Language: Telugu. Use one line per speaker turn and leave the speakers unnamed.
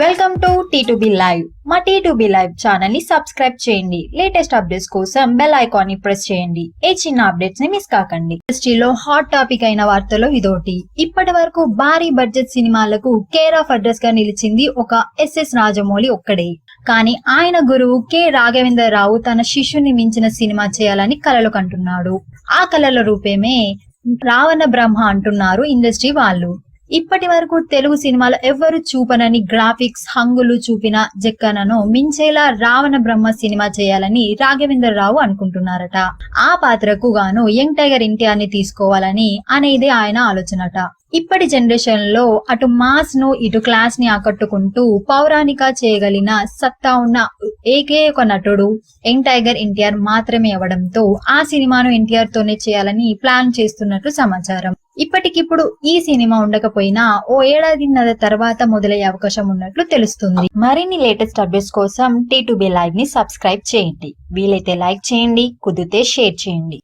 Welcome to T2B live. మా T2B లైవ్ ఛానల్ ని సబ్స్క్రైబ్ చేయండి. లేటెస్ట్ అప్డేట్స్ కోసం బెల్ ఐకాన్ ని ప్రెస్ చేయండి. ఏ చిన్న అప్డేట్స్ ని మిస్ కాకండి. ఇండస్ట్రీలో హాట్ టాపిక్ అయిన వార్తలో ఇదోటి. ఇప్పటి వరకు భారీ బడ్జెట్ సినిమాలకు కేర్ ఆఫ్ అడ్రస్ గా నిలిచింది ఒక ఎస్ఎస్ రాజమౌళి ఒక్కడే. కానీ ఆయన గురువు కె రాఘవేంద్రరావు తన శిష్యుని మించిన సినిమా చేయాలని కలలు కంటున్నాడు. ఆ కలల రూపేమే రావణ బ్రహ్మ అంటున్నారు ఇండస్ట్రీ వాళ్ళు. ఇప్పటి వరకు తెలుగు సినిమాలో ఎవ్వరు చూపనని గ్రాఫిక్స్ హంగులు చూపిన జక్కనను మించేలా రావణ బ్రహ్మ సినిమా చేయాలని రాఘవేంద్రరావు అనుకుంటున్నారట. ఆ పాత్రకు గాను యంగ్ టైగర్ ఎన్టీఆర్ ని తీసుకోవాలని అనేది ఆయన ఆలోచనట. ఇప్పటి జనరేషన్ లో అటు మాస్ ను ఇటు క్లాస్ ని ఆకట్టుకుంటూ పౌరాణిక చేయగలిగిన సత్తా ఉన్న ఏకైక నటుడు యంగ్ టైగర్ ఎన్టీఆర్ మాత్రమే అవడంతో ఆ సినిమాను ఎన్టీఆర్ తోనే చేయాలని ప్లాన్ చేస్తున్నట్లు సమాచారం. ఇప్పటికిప్పుడు ఈ సినిమా ఉండకపోయినా ఓ ఏడాదిన్నర తర్వాత మొదలయ్యే అవకాశం ఉన్నట్లు తెలుస్తుంది. మరిన్ని లేటెస్ట్ అప్డేట్స్ కోసం T2B లైవ్ ని సబ్స్క్రైబ్ చేయండి. వీలైతే లైక్ చేయండి, కుదిరితే షేర్ చేయండి.